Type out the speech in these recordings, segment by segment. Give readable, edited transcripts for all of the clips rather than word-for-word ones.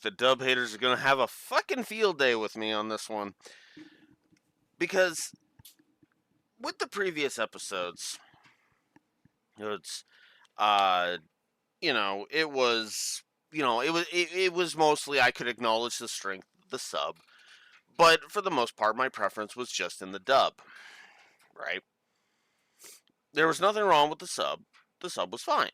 the dub haters are going to have a fucking field day with me on this one. Because with the previous episodes, it's, it was, it was mostly I could acknowledge the strength of the sub. But for the most part, my preference was just in the dub, right? There was nothing wrong with the sub. The sub was fine.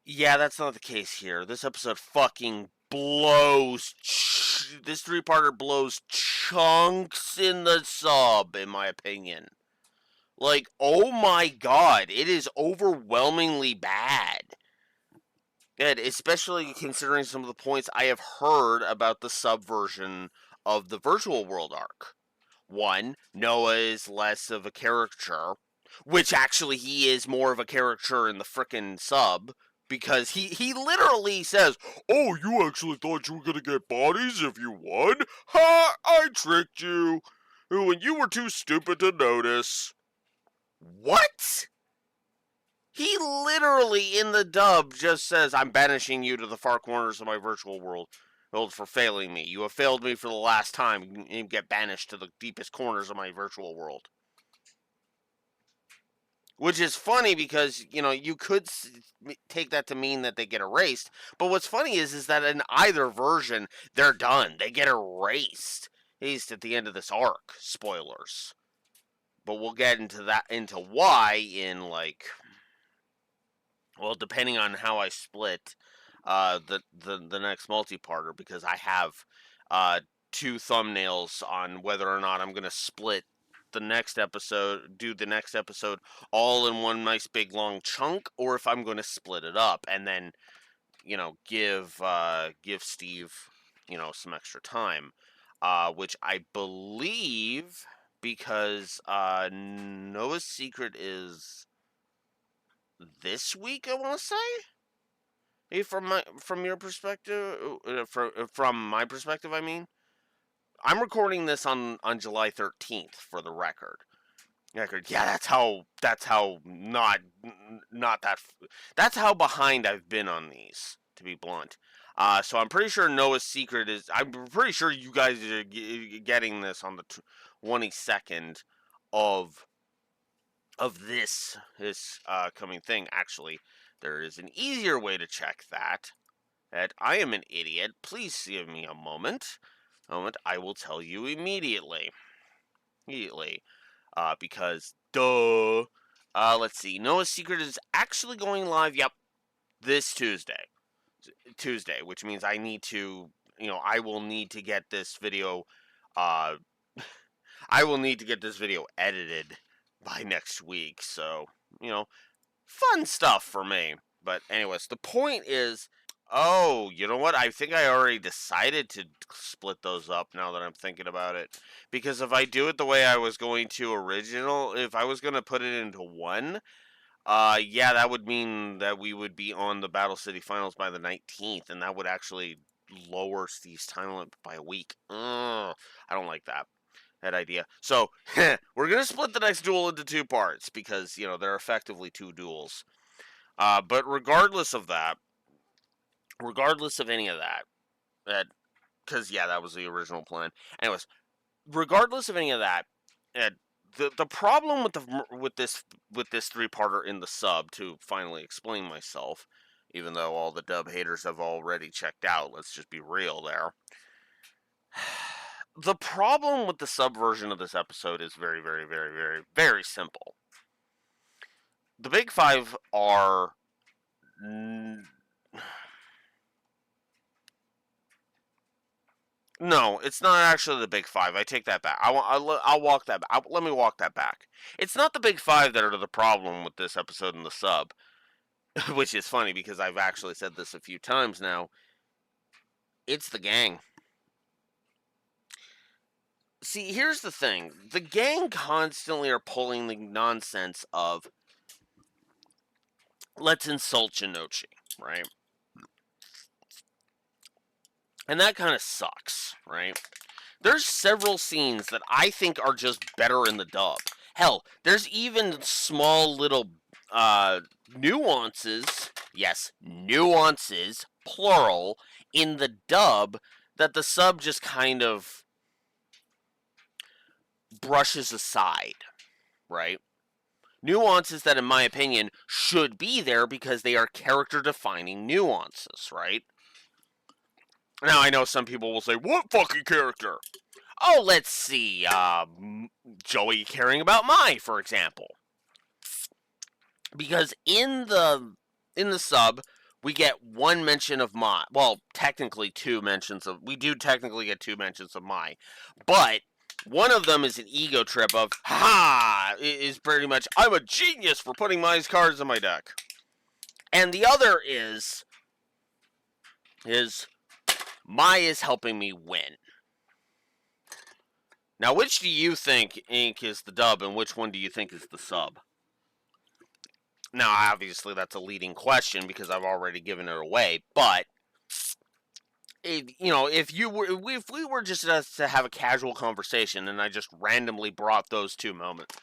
Yeah, that's not the case here. This episode fucking blows. This three-parter blows chunks in the sub, in my opinion. Like, oh my god, it is overwhelmingly bad. And especially considering some of the points I have heard about the subversion of the virtual world arc. One, Noah is less of a caricature, which actually he is more of a caricature in the frickin' sub, because he literally says, "Oh, you actually thought you were gonna get bodies if you won? Ha! I tricked you! When you were too stupid to notice." What? He literally, in the dub, just says, "I'm banishing you to the far corners of my virtual world for failing me. You have failed me for the last time. You get banished to the deepest corners of my virtual world." Which is funny because, you could take that to mean that they get erased. But what's funny is that in either version, they're done. They get erased. At least at the end of this arc. Spoilers. But we'll get into why in, depending on how I split the next multi-parter, because I have two thumbnails on whether or not I'm going to split do the next episode all in one nice big long chunk, or if I'm going to split it up and then, give Steve, some extra time, which I believe, because Noah's Secret is this week, I want to say. Hey, from your perspective, from my perspective, I mean, I'm recording this on July 13th for the record. Yeah, that's how not that. That's how behind I've been on these, to be blunt. So I'm pretty sure Noah's Secret is. I'm pretty sure you guys are getting this on the 22nd of this coming thing. Actually, there is an easier way to check that. That I am an idiot. Please give me a moment. I will tell you immediately. Because, duh. Let's see. Noah's Secret is actually going live, yep, this Tuesday. Which means I need to, I will need to get this video, I will need to get this video edited by next week. So, fun stuff for me. But anyways, the point is, oh, you know what? I think I already decided to split those up now that I'm thinking about it. Because if I do it the way I was going to if I was going to put it into one, that would mean that we would be on the Battle City Finals by the 19th, and that would actually lower Steve's time limit by a week. I don't like that idea. So, we're going to split the next duel into two parts, because, they're effectively two duels. But regardless of any of that, because that was the original plan. Anyways, regardless of any of that, the problem with this three-parter in the sub, to finally explain myself, even though all the dub haters have already checked out, let's just be real there. The problem with the sub version of this episode is very, very, very, very, very simple. The big five are no, it's not actually the big five. I take that back. I'll walk that back. Let me walk that back. It's not the big five that are the problem with this episode in the sub, which is funny because I've actually said this a few times now. It's the gang. See, here's the thing. The gang constantly are pulling the nonsense of, let's insult Jonouchi, right? And that kind of sucks, right? There's several scenes that I think are just better in the dub. Hell, there's even small little uh, nuances, yes, nuances, plural, in the dub that the sub just kind of brushes aside, right? Nuances that, in my opinion, should be there because they are character defining nuances, right? Now, I know some people will say, what fucking character? Oh, let's see, Joey caring about Mai, for example. Because in the sub, we get one mention of Mai. Well, technically two mentions of. We do technically get two mentions of Mai, but one of them is an ego trip of ha is pretty much I'm a genius for putting Mai's cards in my deck, and the other is Mai is helping me win. Now, which do you think, Ink, is the dub, and which one do you think is the sub? Now, obviously, that's a leading question because I've already given it away. But if we were just to have a casual conversation, and I just randomly brought those two moments,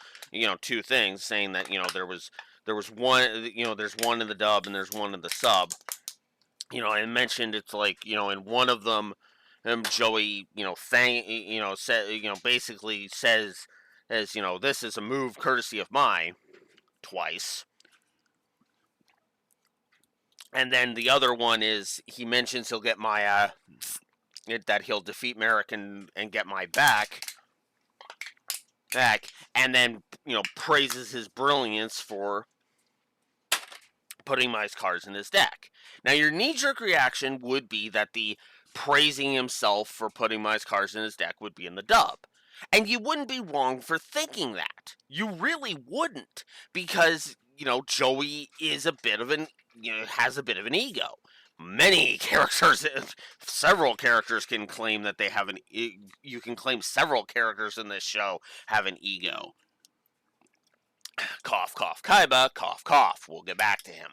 two things, saying that there was one, there's one in the dub and there's one in the sub. I mentioned it's like in one of them, Joey, basically says, as this is a move courtesy of Mai twice. And then the other one is he mentions he'll get Maya, that he'll defeat Merrick and get my back, and then praises his brilliance for putting my cards in his deck. Now, your knee-jerk reaction would be that the praising himself for putting my cards in his deck would be in the dub. And you wouldn't be wrong for thinking that. You really wouldn't, because Joey is a bit of an has a bit of an ego. Many characters, several characters can claim that they have an. You can claim several characters in this show have an ego. Cough, cough, Kaiba, cough, cough. We'll get back to him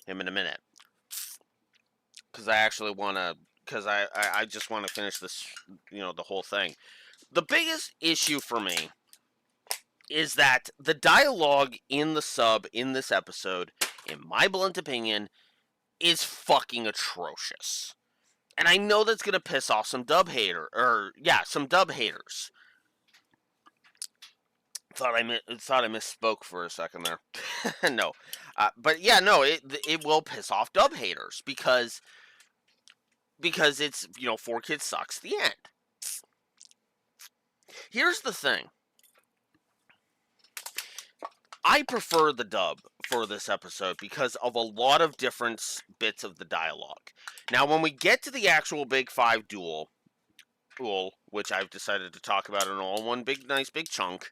in a minute. Because I actually want to. Because I just want to finish this, the whole thing. The biggest issue for me is that the dialogue in the sub in this episode, in my blunt opinion, is fucking atrocious. And I know that's going to piss off some dub haters. Thought I misspoke for a second there. No. But yeah, no, it will piss off dub haters because it's, 4Kids sucks the end. Here's the thing. I prefer the dub for this episode because of a lot of different bits of the dialogue. Now, when we get to the actual Big 5 duel, which I've decided to talk about in all one nice big chunk,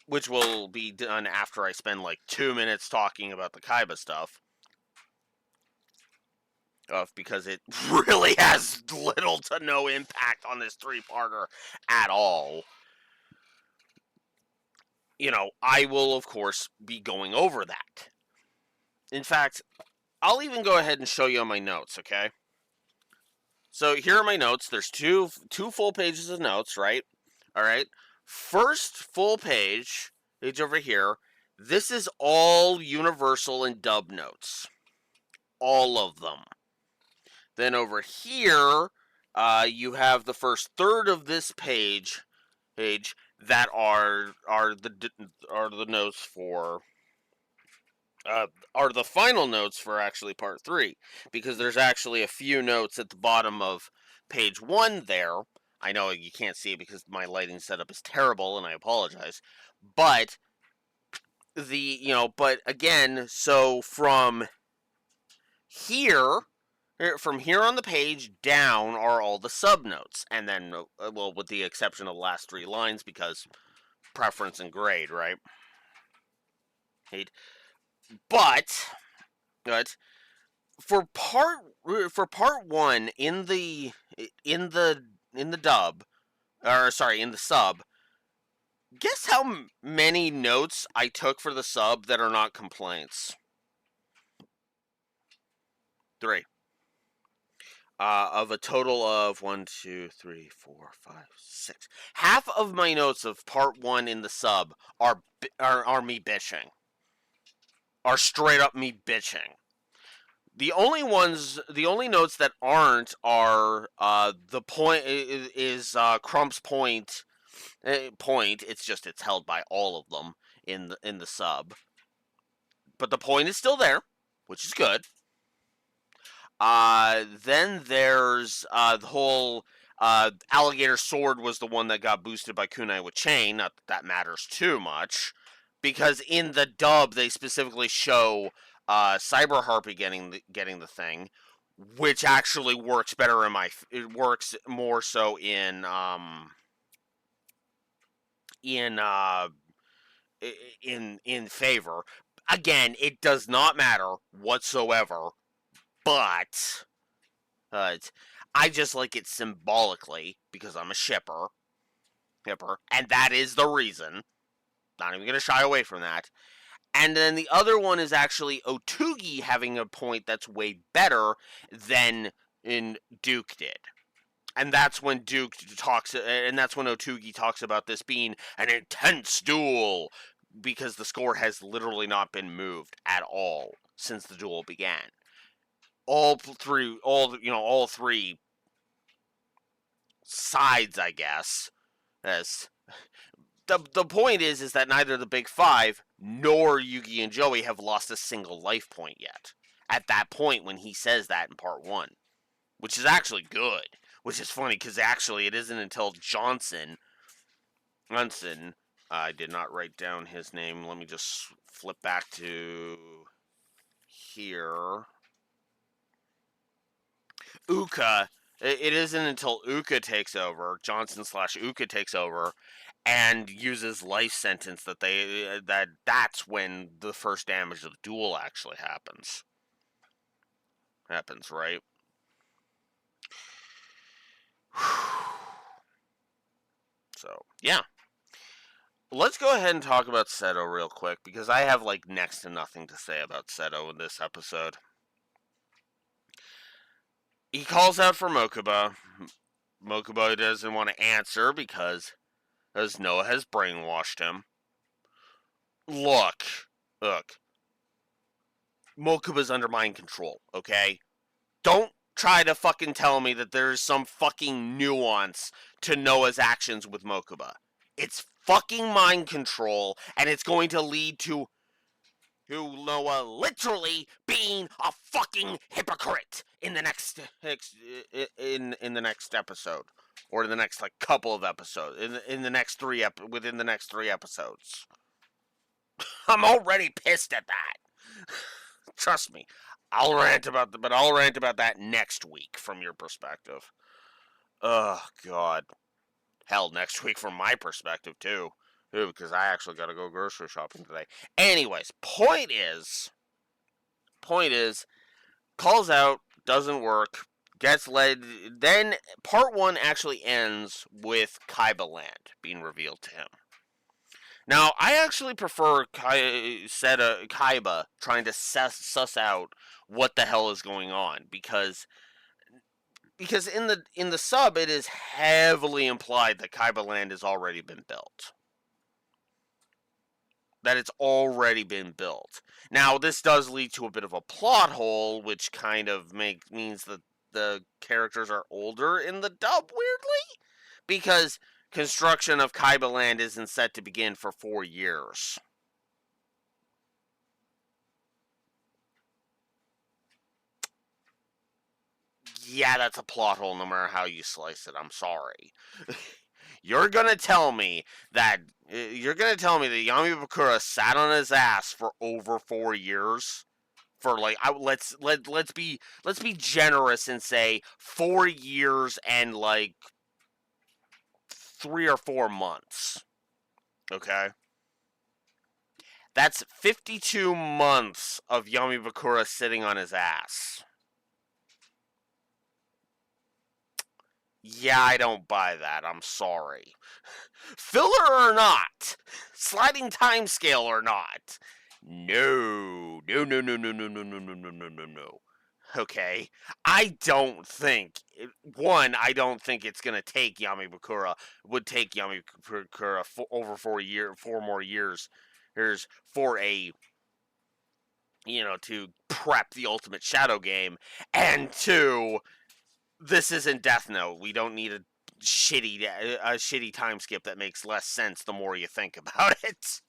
which will be done after I spend like 2 minutes talking about the Kaiba stuff, because it really has little to no impact on this 3-parter at all. I will, of course, be going over that. In fact, I'll even go ahead and show you on my notes, okay? So here are my notes. There's two full pages of notes, right? All right. First full page over here. This is all Universal and dub notes. All of them. Then over here, you have the first third of this page that are the notes for are the final notes for actually part 3, because there's actually a few notes at the bottom of page 1 there. I know you can't see it because my lighting setup is terrible and I apologize, but but again, so from here on the page down are all the subnotes, and then, with the exception of the last 3 lines, because preference and grade, right? But for part 1 in the dub, or sorry, in the sub, guess how many notes I took for the sub that are not complaints? 3. of a total of 1, 2, 3, 4, 5, 6. Half of my notes of part 1 in the sub are me bitching. Are straight up me bitching. The only notes that aren't are the point is Crump's point. Point. It's just it's held by all of them in the sub, but the point is still there, which is good. Then there's the whole alligator sword was the one that got boosted by kunai with chain. Not that matters too much, because in the dub they specifically show Cyber Harpy getting the thing, which actually works better it works more so in in uh in favor. Again, it does not matter whatsoever, but I just like it symbolically because I'm a shipper, and that is the reason. Not even gonna shy away from that. And then the other one is actually Otugi having a point that's way better than in Duke did. And that's when Otugi talks about this being an intense duel because the score has literally not been moved at all since the duel began. All three sides, I guess. As the point is that neither the Big Five nor Yugi and Joey have lost a single life point yet. At that point when he says that in part 1, which is actually good. Which is funny because actually it isn't until Johnson. I did not write down his name. Let me just flip back to here. Uka. It isn't until Uka takes over, Johnson/Uka takes over, and uses life sentence that's when the first damage of the duel actually happens. Right? So, yeah. Let's go ahead and talk about Seto real quick, because I have, like, next to nothing to say about Seto in this episode. He calls out for Mokuba. Mokuba doesn't want to answer because Noah has brainwashed him. Look. Mokuba's under mind control, okay? Don't try to fucking tell me that there's some fucking nuance to Noah's actions with Mokuba. It's fucking mind control, and it's going to lead to Noah literally being a fucking hypocrite in the next in the next episode, or in the next like couple of episodes, in the next within the next 3 episodes. I'm already pissed at that. Trust me. I'll rant about that next week from your perspective. Oh God. Hell, next week from my perspective too. Because I actually got to go grocery shopping today. Anyways, point is, calls out, doesn't work, gets led. Then part 1 actually ends with Kaiba Land being revealed to him. Now, I actually prefer Kaiba trying to suss out what the hell is going on, because in the sub it is heavily implied that Kaiba Land has already been built. That it's already been built. Now, this does lead to a bit of a plot hole, which kind of means that the characters are older in the dub, weirdly, because construction of Kaiba Land isn't set to begin for 4 years. Yeah, that's a plot hole no matter how you slice it. I'm sorry. You're gonna tell me that Yami sat on his ass for over 4 years? For like, let's be generous and say 4 years and like 3 or 4 months. Okay? That's 52 months of Yami Bakura sitting on his ass. Yeah, I don't buy that. I'm sorry. Filler or not, sliding time scale or not, no. Okay, I don't think one. I don't think it's gonna take Yamabukura. Would take Yamabukura for over 4 more years. There's for a to prep the ultimate Shadow game, and two, this isn't Death Note. We don't need a shitty time skip that makes less sense the more you think about it.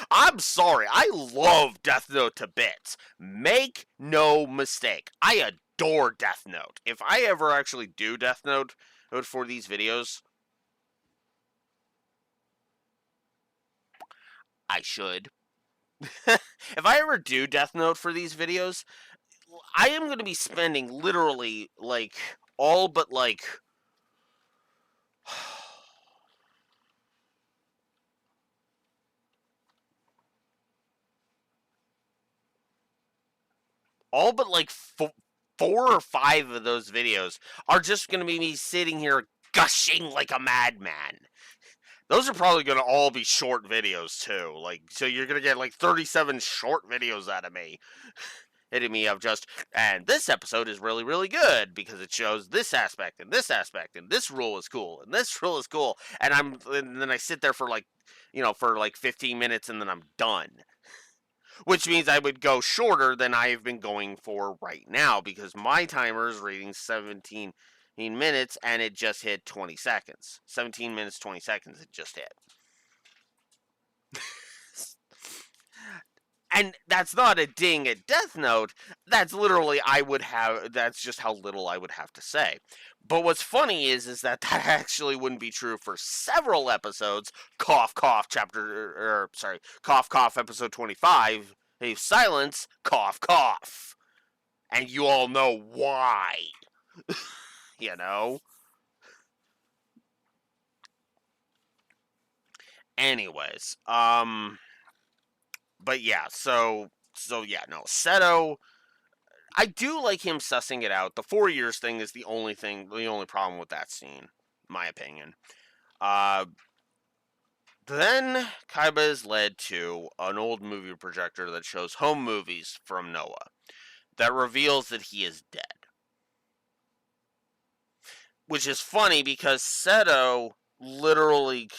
I'm sorry, I love Death Note to bits. Make no mistake, I adore Death Note. If I ever actually do Death Note for these videos, I should. If I ever do Death Note for these videos, I am going to be spending literally like all but like all but like 4 or 5 of those videos are just going to be me sitting here gushing like a madman. Those are probably going to all be short videos too. Like, so you're going to get like 37 short videos out of me. Hitting me of just, and this episode is really, really good because it shows this aspect and this aspect and this rule is cool and this rule is cool. And then I sit there for for like 15 minutes and then I'm done. Which means I would go shorter than I've been going for right now because my timer is reading 17 minutes and it just hit 20 seconds. 17 minutes, 20 seconds, it just hit. And that's not a ding at Death Note. That's literally that's just how little I would have to say. But what's funny is that actually wouldn't be true for several episodes. Cough, cough, cough, cough, episode 25. Hey, silence, cough, cough. And you all know why. you know? Anyways, but yeah, so yeah, no, Seto, I do like him sussing it out. The 4 years thing is the only problem with that scene, my opinion. Then Kaiba is led to an old movie projector that shows home movies from Noah that reveals that he is dead. Which is funny because Seto literally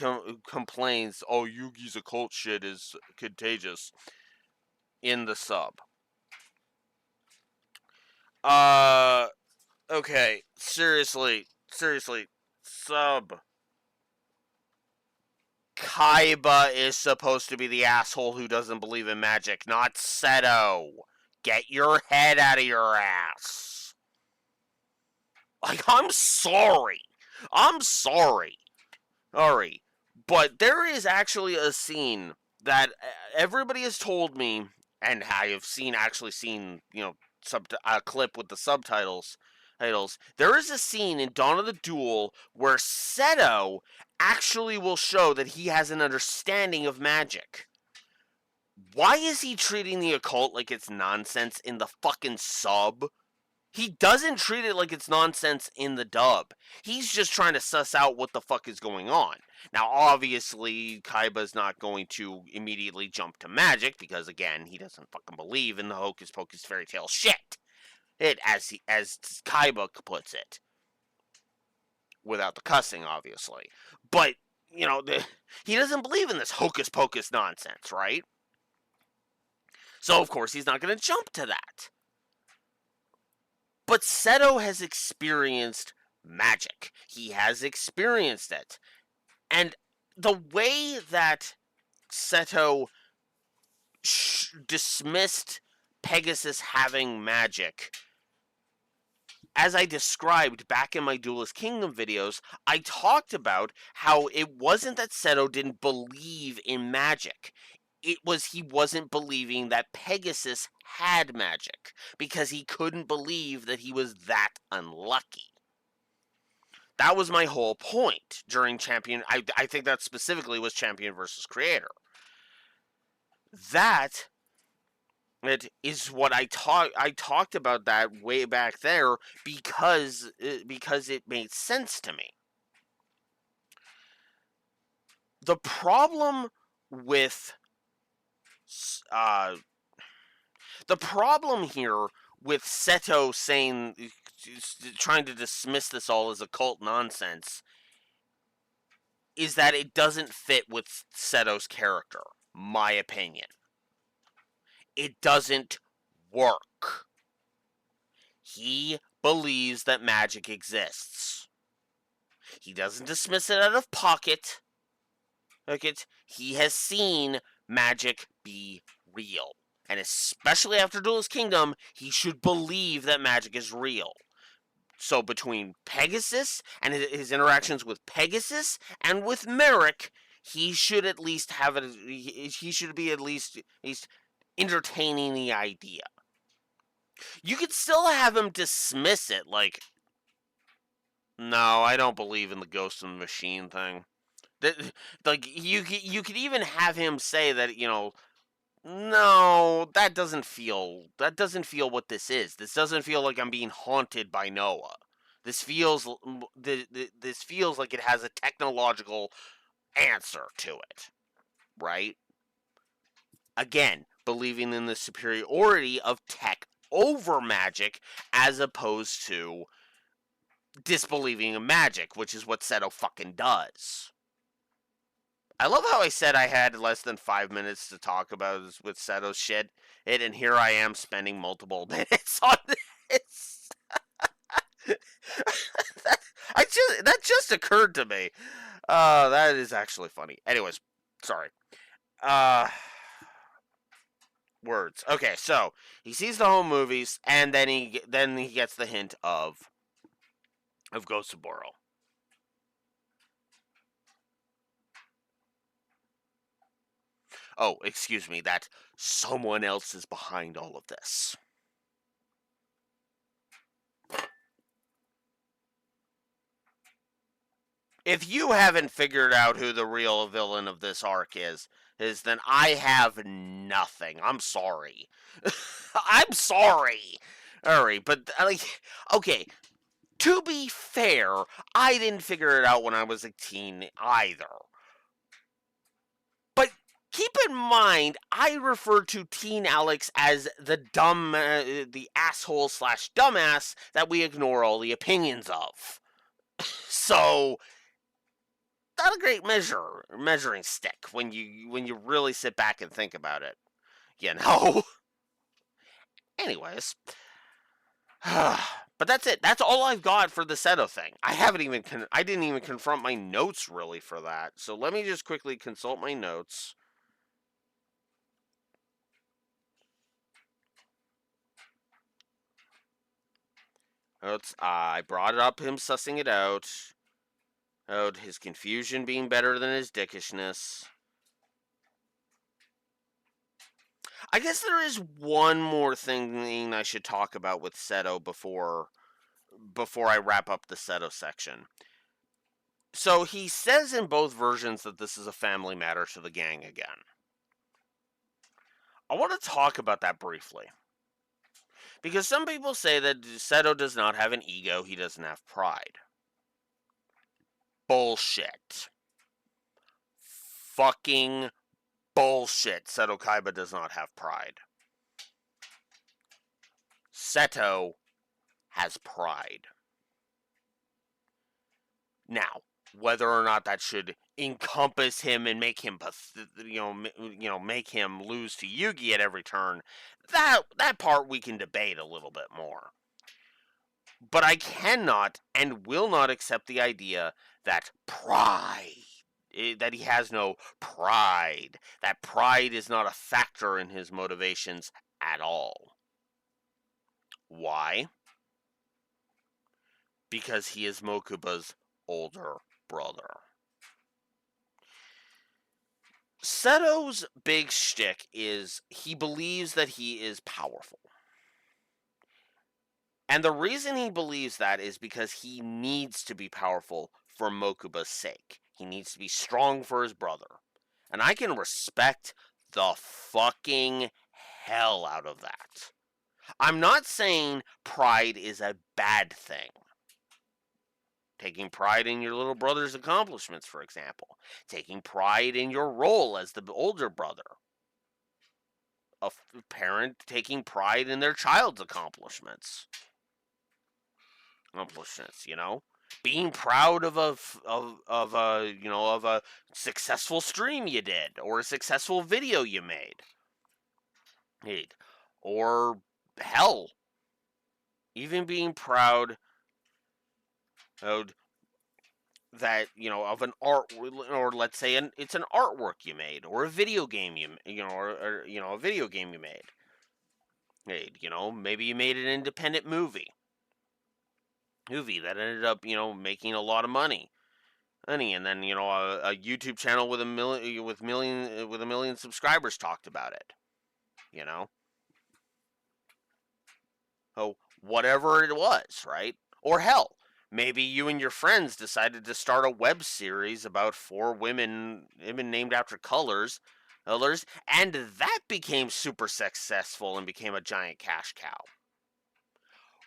complains, "Oh, Yugi's occult shit is contagious," in the sub. Okay, seriously, sub. Kaiba is supposed to be the asshole who doesn't believe in magic, not Seto. Get your head out of your ass. Like, I'm sorry. Sorry. But there is actually a scene that everybody has told me, and I have actually seen, a clip with the subtitles. There is a scene in Dawn of the Duel where Seto actually will show that he has an understanding of magic. Why is he treating the occult like it's nonsense in the fucking sub? He doesn't treat it like it's nonsense in the dub. He's just trying to suss out what the fuck is going on. Now, obviously, Kaiba's not going to immediately jump to magic because, again, he doesn't fucking believe in the hocus pocus fairy tale shit. As Kaiba puts it, without the cussing, obviously. But he doesn't believe in this hocus pocus nonsense, right? So of course he's not going to jump to that. But Seto has experienced magic. He has experienced it. And the way that Seto dismissed Pegasus having magic, as I described back in my Duelist Kingdom videos, I talked about how it wasn't that Seto didn't believe in magic. It was he wasn't believing that Pegasus had magic because he couldn't believe that he was that unlucky. That was my whole point during Champion. I think that specifically was Champion versus Creator. That it is what I talked about that way back there because it made sense to me. The problem with the problem here with Seto saying, trying to dismiss this all as occult nonsense, is that it doesn't fit with Seto's character. My opinion. It doesn't work. He believes that magic exists. He doesn't dismiss it out of pocket. He has seen magic be real. And especially after Duelist Kingdom, he should believe that magic is real. So between Pegasus and his interactions with Pegasus and with Merrick, he should at least have it. He should be at least entertaining the idea. You could still have him dismiss it, like, no, I don't believe in the ghost in the machine thing. Like, you could even have him say that, no, that doesn't feel what this is. This doesn't feel like I'm being haunted by Noah. This feels like it has a technological answer to it, right? Again, believing in the superiority of tech over magic as opposed to disbelieving in magic, which is what Seto fucking does. I love how I said I had less than 5 minutes to talk about with Seto's shit, and here I am spending multiple minutes on this. that just occurred to me. That is actually funny. Anyways, sorry. Words. Okay, so he sees the home movies, and then he gets the hint of Ghost of Boro. Oh, excuse me, that someone else is behind all of this. If you haven't figured out who the real villain of this arc is then I have nothing. I'm sorry. I'm sorry. Alright, but, like, okay, to be fair, I didn't figure it out when I was a teen either. But keep in mind, I refer to Teen Alex as the the asshole / dumbass that we ignore all the opinions of. So, not a great measuring stick when you really sit back and think about it. Anyways. But that's it. That's all I've got for the Seto thing. I didn't even confront my notes really for that. So let me just quickly consult my notes. I brought it up, him sussing it out. His confusion being better than his dickishness. I guess there is one more thing I should talk about with Seto before I wrap up the Seto section. So he says in both versions that this is a family matter to the gang again. I want to talk about that briefly. Because some people say that Seto does not have an ego, he doesn't have pride. Bullshit. Fucking bullshit. Seto Kaiba does not have pride. Seto has pride. Now, whether or not that should encompass him and make him, make him lose to Yugi at every turn, that part we can debate a little bit more. But I cannot and will not accept the idea that that he has no pride, that pride is not a factor in his motivations at all. Why? Because he is Mokuba's older brother. Seto's big shtick is he believes that he is powerful. And the reason he believes that is because he needs to be powerful for Mokuba's sake. He needs to be strong for his brother. And I can respect the fucking hell out of that. I'm not saying pride is a bad thing. Taking pride in your little brother's accomplishments, for example. Taking pride in your role as the older brother. a parent taking pride in their child's accomplishments. You know, being proud of a successful stream you did or a successful video you made, or hell, even being proud of that, of an art, or let's say it's an artwork you made, or a video game or a video game you made. Maybe you made an independent movie that ended up, making a lot of money, and then a YouTube channel with a million subscribers talked about it. Oh, whatever it was, right? Or hell, maybe you and your friends decided to start a web series about 4 women named after colors, and that became super successful and became a giant cash cow.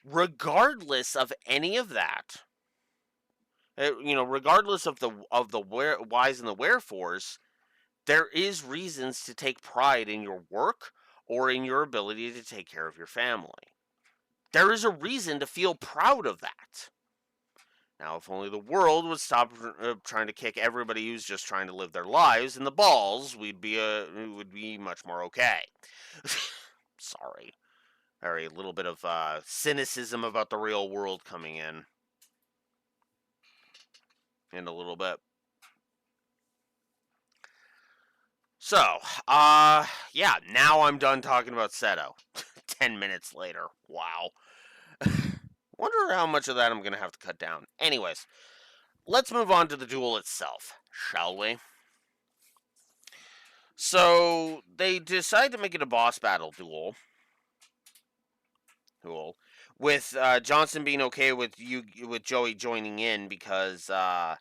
Regardless of any of that, regardless of the whys and the wherefores, there is reasons to take pride in your work or in your ability to take care of your family. There is a reason to feel proud of that. Now, if only the world would stop trying to kick everybody who's just trying to live their lives in the balls, we would be much more okay. Sorry. A little bit of cynicism about the real world coming in a little bit. So, yeah, now I'm done talking about Seto. 10 minutes later. Wow. Wonder how much of that I'm going to have to cut down. Anyways, let's move on to the duel itself, shall we? So, they decide to make it a boss battle duel. With Johnson being okay with Joey joining in because duh,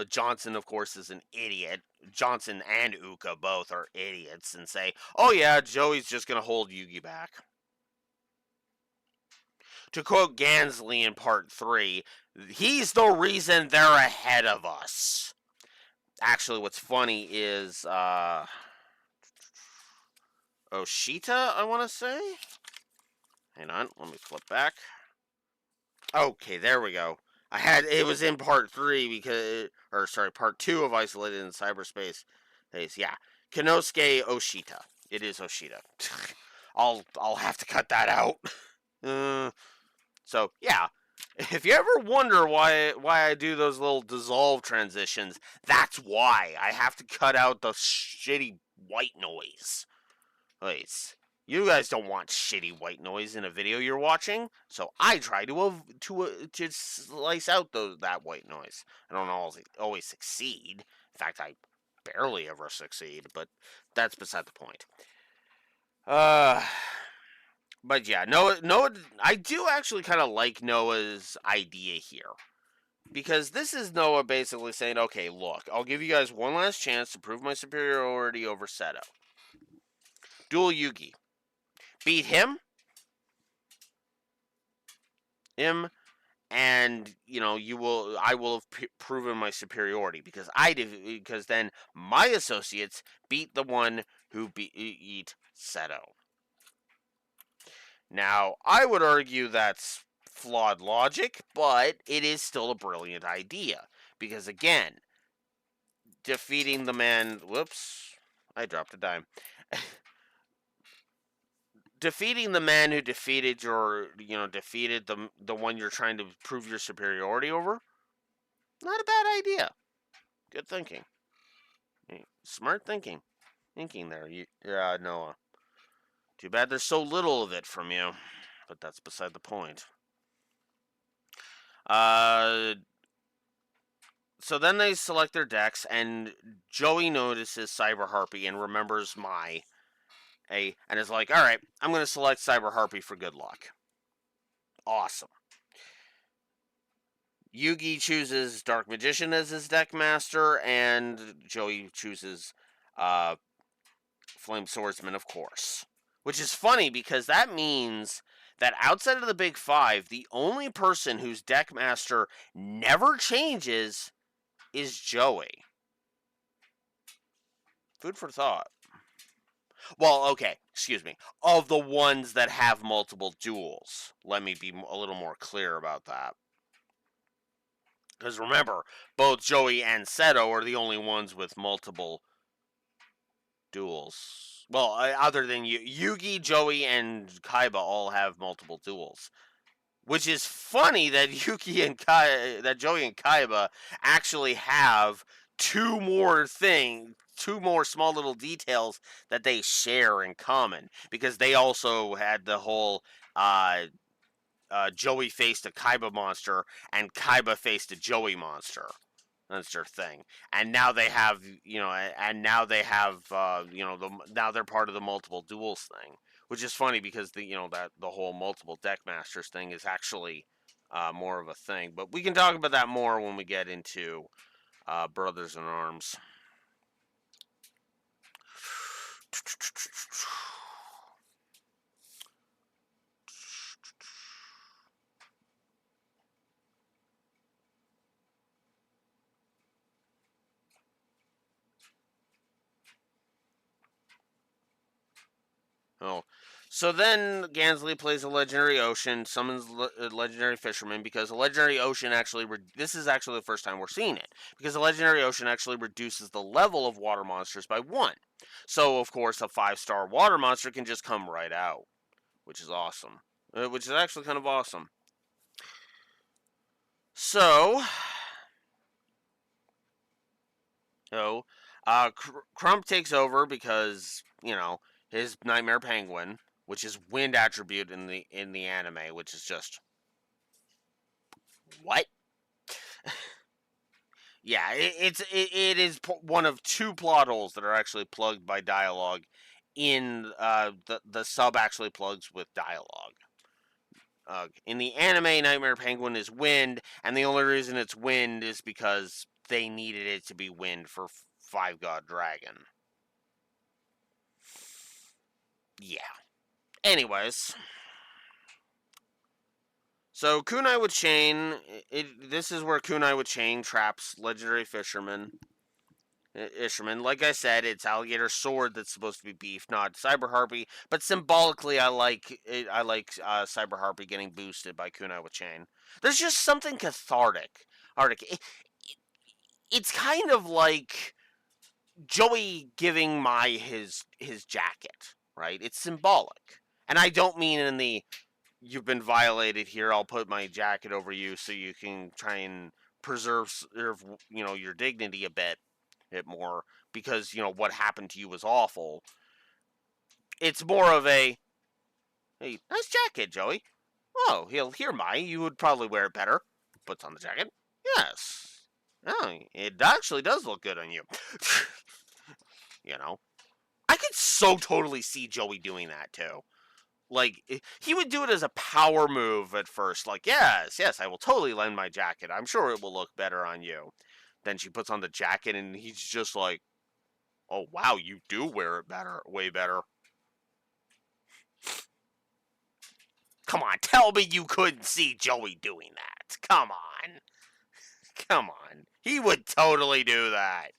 Johnson of course is an idiot. Johnson and Uka both are idiots and say, "Oh yeah, Joey's just gonna hold Yugi back." To quote Gansley in part 3, he's the reason they're ahead of us. Actually, what's funny is Oshita, I want to say. Hang on, let me flip back. Okay, there we go. It was in part 3 part 2 of Isolated in Cyberspace. Yeah, Kinosuke Oshita. It is Oshita. I'll have to cut that out. So yeah, if you ever wonder why I do those little dissolve transitions, that's why. I have to cut out the shitty white noise. Please. You guys don't want shitty white noise in a video you're watching, so I try to slice out that white noise. I don't always succeed. In fact, I barely ever succeed, but that's beside the point. But yeah, Noah, I do actually kind of like Noah's idea here. Because this is Noah basically saying, okay, look, I'll give you guys one last chance to prove my superiority over Seto. Duel Yugi. Beat him, and I will have proven my superiority because then my associates beat the one who beat Seto. Now, I would argue that's flawed logic, but it is still a brilliant idea because again, defeating the man. Whoops, I dropped a dime. Defeating the man who defeated defeated the one you're trying to prove your superiority over, not a bad idea. Good thinking. Smart thinking there, Noah. Too bad there's so little of it from you, but that's beside the point. So then they select their decks, and Joey notices Cyber Harpy and remembers and is like, all right, I'm going to select Cyber Harpy for good luck. Awesome. Yugi chooses Dark Magician as his deck master, and Joey chooses Flame Swordsman, of course. Which is funny because that means that outside of the big five, the only person whose deck master never changes is Joey. Food for thought. Well, okay, excuse me. Of the ones that have multiple duels, let me be a little more clear about that. Because remember, both Joey and Seto are the only ones with multiple duels. Well, other than Yugi, Joey, and Kaiba all have multiple duels. Which is funny that Joey and Kaiba actually have two more small little details that they share in common. Because they also had the whole Joey faced a Kaiba monster and Kaiba faced a Joey monster. That's their thing, and now they have, now they're part of the multiple duels thing, which is funny because that the whole multiple deck masters thing is actually more of a thing. But we can talk about that more when we get into Brothers in Arms. Oh, so then Gansley plays a legendary ocean, summons a legendary fisherman because a legendary ocean actually. This is actually the first time we're seeing it because a legendary ocean actually reduces the level of water monsters by 1. So of course a 5-star water monster can just come right out, which is awesome. Which is actually kind of awesome. So, Crump takes over because his Nightmare Penguin, which is wind attribute in the anime, which is just what? Yeah, it is one of 2 plot holes that are actually plugged by dialogue. In the sub actually plugs with dialogue. In the anime, Nightmare Penguin is wind, and the only reason it's wind is because they needed it to be wind for Five God Dragon. Yeah. Anyways. So Kunai with Chain, this is where Kunai with Chain traps Legendary Fisherman. Like I said, it's Alligator Sword that's supposed to be beef, not Cyber Harpy. But symbolically, I like Cyber Harpy getting boosted by Kunai with Chain. There's just something cathartic. It's kind of like Joey giving Mai his jacket, right? It's symbolic, and I don't mean in the "you've been violated here. I'll put my jacket over you so you can try and preserve your dignity a bit more because what happened to you was awful." It's more of a, "Hey, nice jacket, Joey. Oh, here, Mai. You would probably wear it better." Puts on the jacket. Yes. Oh, it actually does look good on you. I could so totally see Joey doing that too. Like, he would do it as a power move at first. Like, yes, I will totally lend my jacket. I'm sure it will look better on you. Then she puts on the jacket and he's just like, "Oh, wow, you do wear it better, way better." Come on, tell me you couldn't see Joey doing that. Come on. He would totally do that.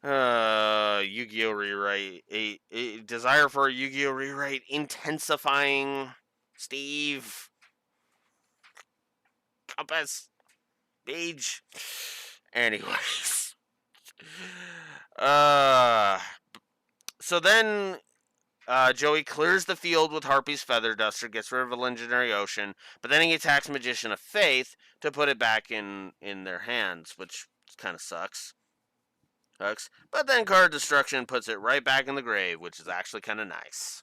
Yu-Gi-Oh rewrite. A desire for a Yu-Gi-Oh rewrite intensifying. Steve. Compass. Page. Anyways. So then Joey clears the field with Harpy's Feather Duster, gets rid of a legendary ocean, but then he attacks Magician of Faith to put it back in their hands, which kind of sucks. But then Card Destruction puts it right back in the grave, which is actually kind of nice.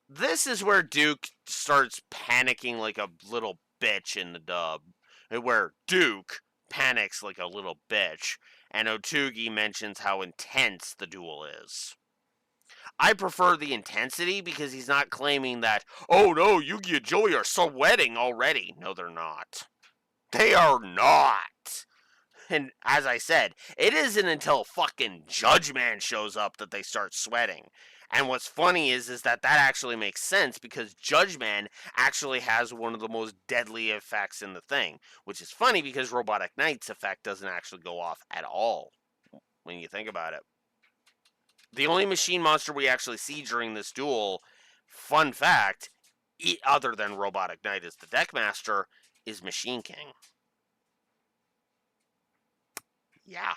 This is where Duke starts panicking like a little bitch in the dub. Where Duke panics like a little bitch, and Otogi mentions how intense the duel is. I prefer the intensity because he's not claiming that, "Oh no, Yugi and Joey are sweating already." No, they're not. They are not. And as I said, it isn't until fucking Judge Man shows up that they start sweating. And what's funny is that actually makes sense because Judge Man actually has one of the most deadly effects in the thing, which is funny because Robotic Knight's effect doesn't actually go off at all when you think about it. The only machine monster we actually see during this duel, fun fact, other than Robotic Knight as the Deckmaster, is Machine King. Yeah.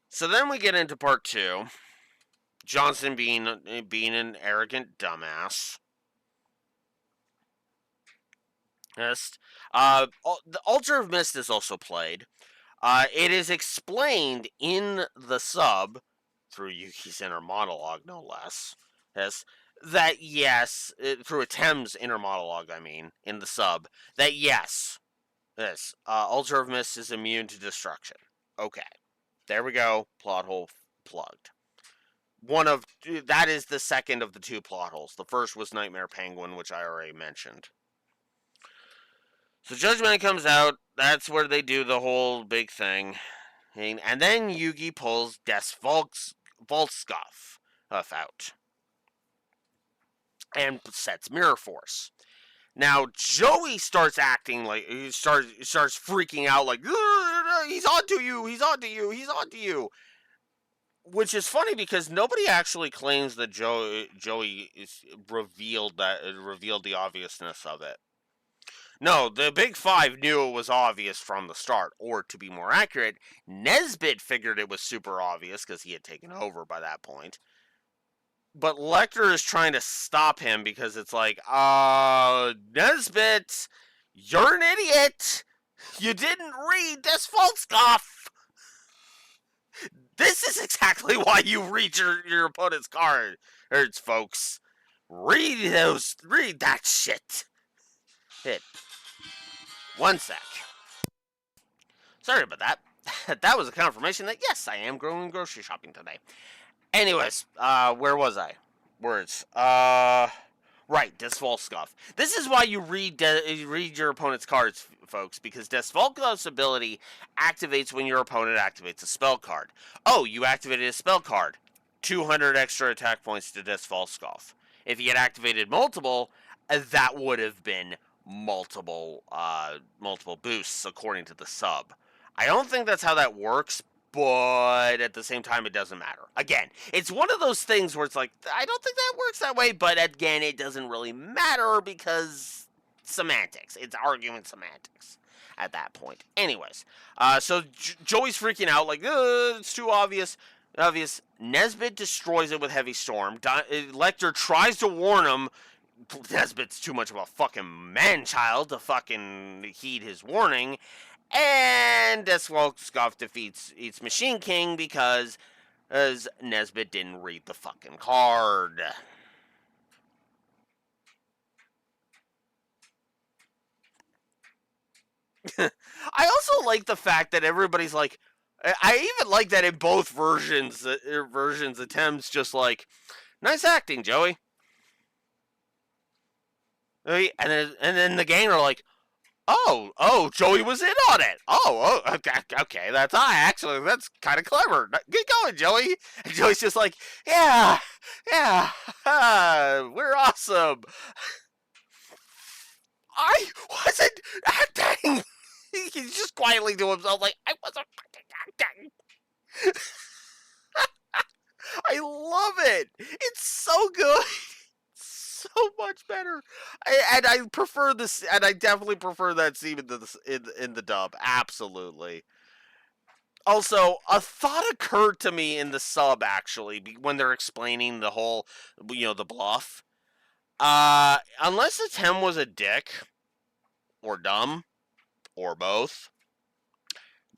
So then we get into part 2. Johnson being an arrogant dumbass. Yes. The Altar of Mist is also played. It is explained in the sub, through Yuki's inner monologue, no less. Yes. That yes, through a Thames inner monologue, I mean, in the sub, that yes, Altar of Mist is immune to destruction. Okay. There we go. Plot hole plugged. That is the second of the 2 plot holes. The first was Nightmare Penguin, which I already mentioned. So Judgment comes out. That's where they do the whole big thing. And then Yugi pulls Des Volskov out. And sets Mirror Force. Now Joey starts acting like he starts freaking out like he's onto you, he's onto you, he's onto you. Which is funny because nobody actually claims that Joey is revealed the obviousness of it. No, the Big Five knew it was obvious from the start, or to be more accurate, Nesbit figured it was super obvious because he had taken over by that point. But Lecter is trying to stop him because it's like, Nesbit, you're an idiot. You didn't read Des Volskov. This is exactly why you read your opponent's cards, folks. Read that shit. Hit. One sec. Sorry about that. That was a confirmation that yes, I am going grocery shopping today. Anyways, where was I? Words. Right, Des Volskov. This is why you read your opponent's cards, folks, because Des Volskov's ability activates when your opponent activates a spell card. Oh, you activated a spell card. 200 extra attack points to Des Volskov. If he had activated multiple, that would have been multiple boosts according to the sub. I don't think that's how that works, but at the same time, it doesn't matter. Again, it's one of those things where it's like, I don't think that works that way, but again, it doesn't really matter because semantics. It's argument semantics at that point. Anyways, so Joey's freaking out, like, it's too obvious. Nesbit destroys it with Heavy Storm. Lecter tries to warn him. Nesbit's too much of a fucking man-child to fucking heed his warning. And Des Volskov defeats Machine King because Nesbit didn't read the fucking card. I also like the fact that everybody's like, I even like that in both versions, attempts just like, nice acting, Joey. And then the gang are like, oh, Joey was in on it. Okay, that's kind of clever. Get going, Joey. And Joey's just like, yeah, we're awesome. I wasn't acting. He's just quietly to himself like, I wasn't fucking acting. I love it. It's so good. So much better, and I prefer this, and I definitely prefer that scene in the dub. Absolutely. Also, a thought occurred to me in the sub actually when they're explaining the whole, the bluff. Unless the Tem was a dick or dumb or both,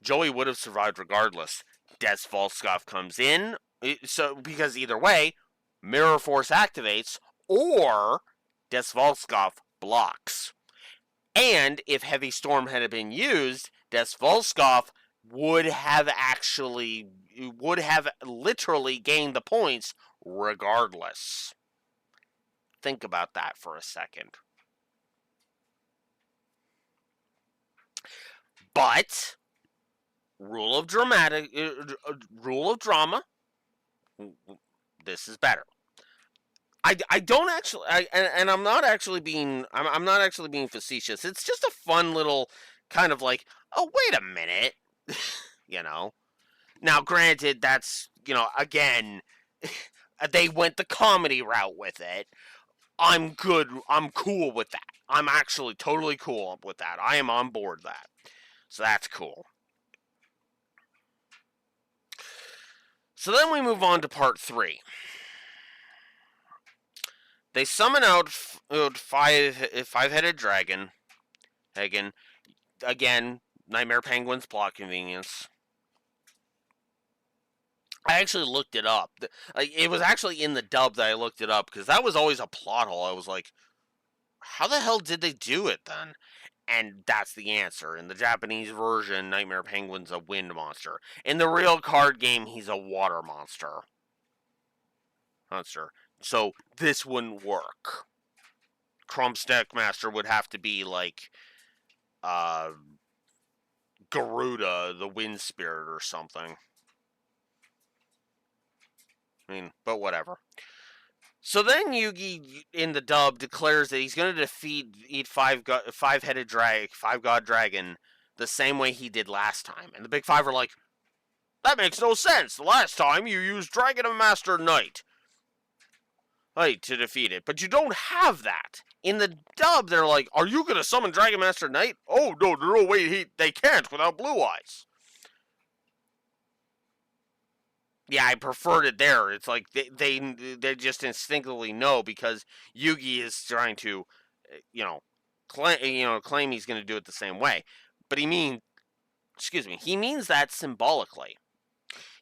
Joey would have survived regardless. Des Volskov comes in, so because either way, Mirror Force activates. Or Des Volskov blocks. And if Heavy Storm had been used, Des Volskov would have literally gained the points regardless. think about that for a second. But rule of drama. This is better. I don't actually and I'm not actually being I'm not actually being facetious. It's just a fun little kind of like, oh wait a minute, you know. Now, granted, that's again, they went the comedy route with it. I'm good. I'm cool with that. I'm actually totally cool with that. I am on board that. So that's cool. So then we move on to part 3. They summon out five-headed dragon. Again, Nightmare Penguin's plot convenience. I actually looked it up. It was actually in the dub that I looked it up because that was always a plot hole. I was like, how the hell did they do it then? And that's the answer. In the Japanese version, Nightmare Penguin's a wind monster. In the real card game, he's a water monster. So this wouldn't work. Crumbstack Master would have to be like Garuda, the wind spirit or something. I mean, but whatever. So then Yugi, in the dub, declares that he's going to eat five god dragon, the same way he did last time. And the Big Five are like, that makes no sense. The last time you used Dragon of Master Knight to defeat it, but you don't have that. In the dub, they're like, are you going to summon Dragon Master Knight? Oh, no way, they can't without Blue Eyes. Yeah, I preferred it there. It's like they just instinctively know because Yugi is trying to, claim he's going to do it the same way, but he means that symbolically.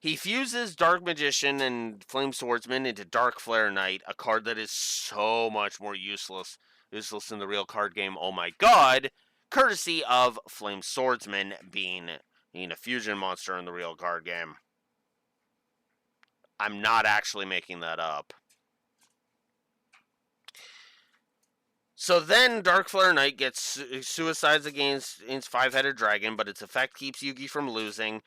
He fuses Dark Magician and Flame Swordsman into Dark Flare Knight, a card that is so much more useless in the real card game. Oh my god! Courtesy of Flame Swordsman being a fusion monster in the real card game. I'm not actually making that up. So then Dark Flare Knight gets suicides against five-headed dragon, but its effect keeps Yugi from losing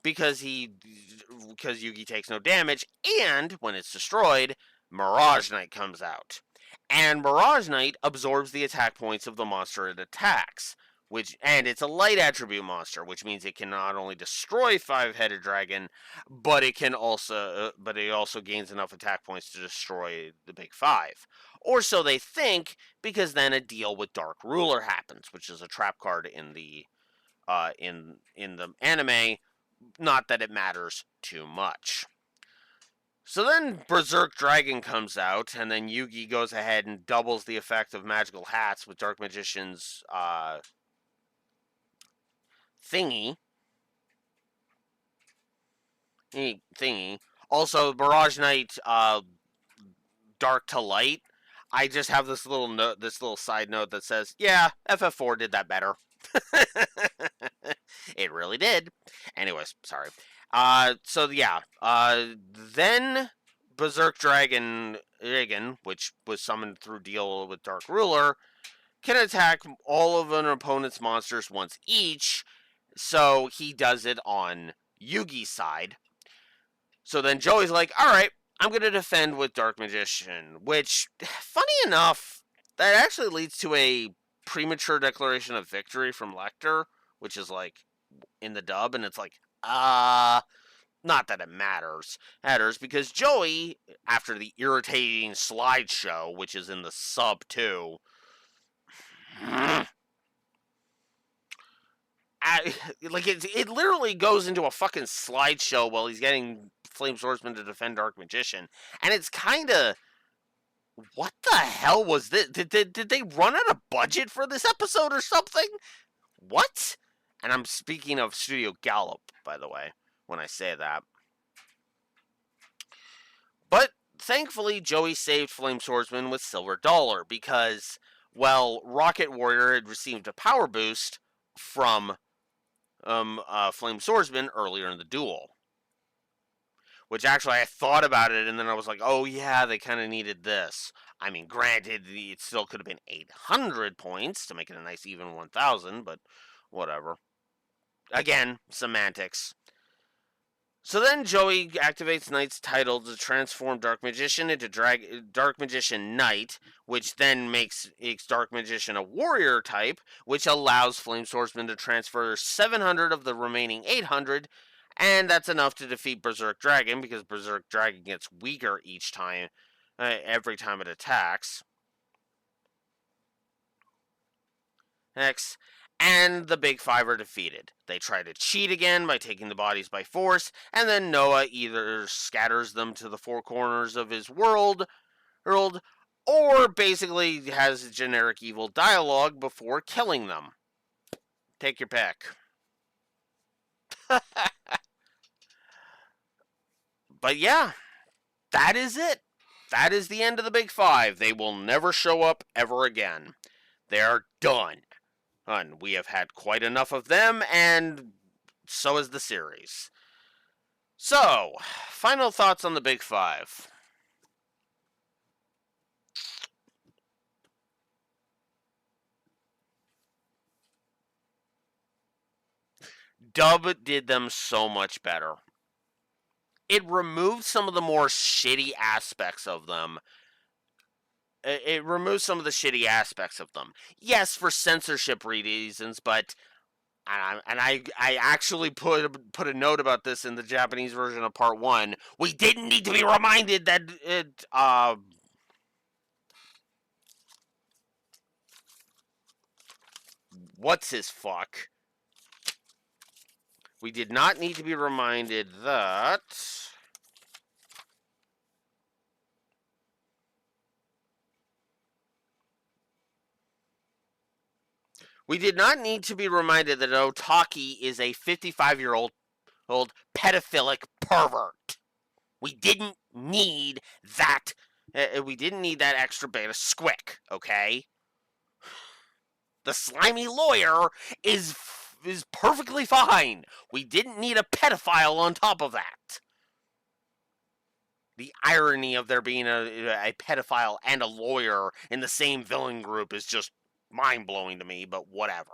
because Yugi takes no damage, and when it's destroyed, Mirage Knight comes out. And Mirage Knight absorbs the attack points of the monster it attacks. And it's a light attribute monster, which means it can not only destroy five-headed dragon, but it also gains enough attack points to destroy the Big Five. Or so they think, because then a deal with Dark Ruler happens, which is a trap card in the anime. Not that it matters too much. So then Berserk Dragon comes out, and then Yugi goes ahead and doubles the effect of Magical Hats with Dark Magician's thingy. Also, Mirage Knight, Dark to Light. I just have this little side note that says, yeah, FF4 did that better. It really did. Anyways, sorry. Then Berserk Dragon, which was summoned through deal with Dark Ruler, can attack all of an opponent's monsters once each. So he does it on Yugi's side. So then Joey's like, alright, I'm going to defend with Dark Magician. Which, funny enough, that actually leads to a premature declaration of victory from Lecter, which is like in the dub, and it's like, not that it matters. Because Joey, after the irritating slideshow, which is in the sub too, it literally goes into a fucking slideshow while he's getting Flame Swordsman to defend Dark Magician, and it's kind of, what the hell was this? Did they run out of budget for this episode or something? What? And I'm speaking of Studio Gallop, by the way, when I say that. But thankfully, Joey saved Flame Swordsman with Silver Dollar because, well, Rocket Warrior had received a power boost from Flame Swordsman earlier in the duel. Which actually I thought about it, and then I was like, oh yeah, they kind of needed this. I mean, granted, it still could have been 800 points to make it a nice even 1,000, but whatever. Again, semantics. So then Joey activates Knight's title to transform Dark Magician into Dark Magician Knight, which then makes Dark Magician a warrior type, which allows Flame Swordsman to transfer 700 of the remaining 800, and that's enough to defeat Berserk Dragon because Berserk Dragon gets weaker each time, every time it attacks. Next, and the Big Five are defeated. They try to cheat again by taking the bodies by force, and then Noah either scatters them to the four corners of his world, or basically has generic evil dialogue before killing them. Take your pick. But yeah, that is it. That is the end of the Big Five. They will never show up ever again. They're done. And we have had quite enough of them, and so is the series. So, final thoughts on the Big Five. Dub did them so much better. It removed some of the more shitty aspects of them. It removes some of the shitty aspects of them. Yes, for censorship reasons, but I actually put a note about this in the Japanese version of Part 1. We didn't need to be reminded that it what's his fuck? We did not need to be reminded that Otaki is a 55-year-old pedophilic pervert. We didn't need that. We didn't need that extra beta squick, okay? The slimy lawyer is perfectly fine. We didn't need a pedophile on top of that. The irony of there being a pedophile and a lawyer in the same villain group is just mind-blowing to me, but whatever.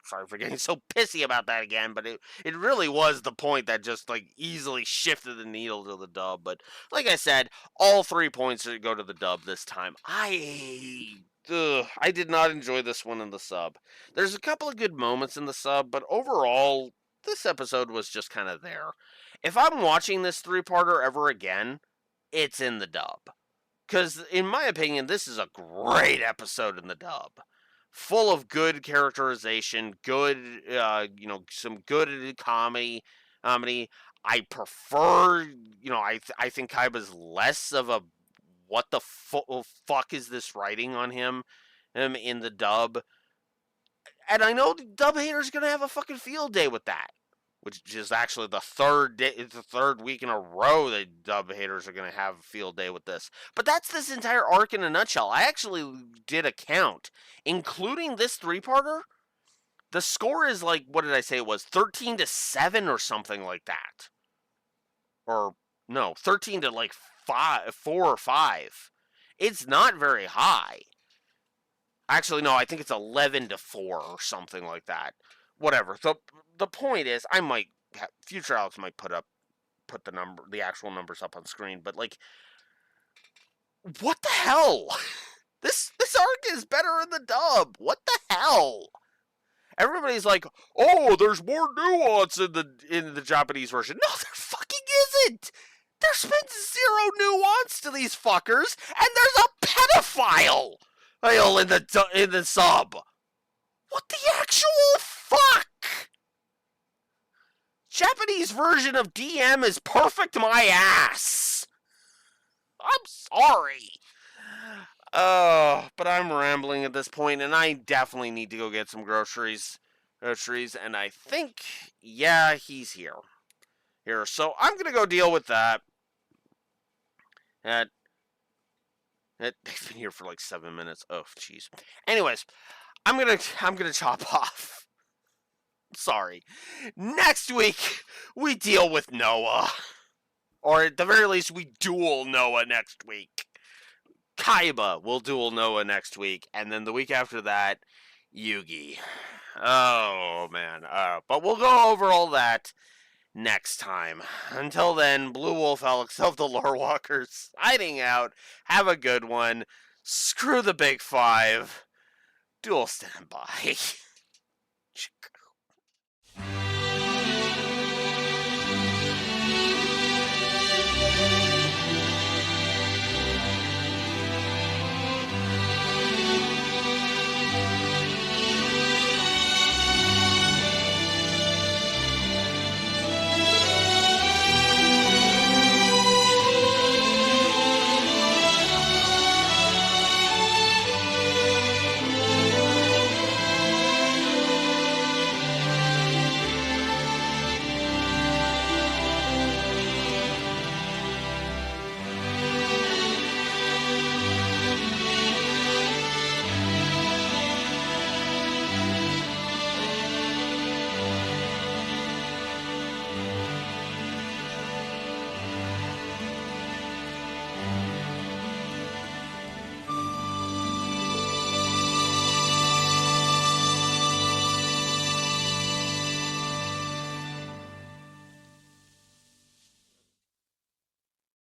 Sorry for getting so pissy about that again, but it really was the point that just like easily shifted the needle to the dub. But like I said, all 3 points go to the dub this time. I did not enjoy this one in the sub. There's a couple of good moments in the sub, but overall, this episode was just kind of there. If I'm watching this 3-parter ever again, it's in the dub. Because, in my opinion, this is a great episode in the dub. Full of good characterization, good, some good comedy. I prefer, I think Kaiba's less of a what the fuck is this writing on him in the dub. And I know the dub haters are going to have a fucking field day with that. Which is actually the third week in a row that dub haters are going to have a field day with this. But that's this entire arc in a nutshell. I actually did a count. Including this 3-parter, the score is like, what did I say it was? 13-7 or something like that. Or, no, 13 to like 4 or 5. It's not very high. Actually, no, I think it's 11-4 or something like that. Whatever. So the point is, I might future Alex might put the actual numbers up on screen, but like, what the hell? This arc is better in the dub. What the hell? Everybody's like, oh, there's more nuance in the Japanese version. No, there fucking isn't. There's been zero nuance to these fuckers, and there's a pedophile in the sub. What the actual fuck? Japanese version of DM is perfect my ass. I'm sorry. But I'm rambling at this point, and I definitely need to go get some groceries, and I think, yeah, he's here. So I'm gonna go deal with that. They've been here for like 7 minutes. Oh, jeez. Anyways, I'm gonna chop off. sorry. Next week, we deal with Noah. Or at the very least, we duel Noah next week. Kaiba will duel Noah next week. And then the week after that, Yugi. Oh, man. But we'll go over all that next time. Until then, Blue Wolf Alex of the Lore Walkers signing out. Have a good one. Screw the Big Five. Duel standby.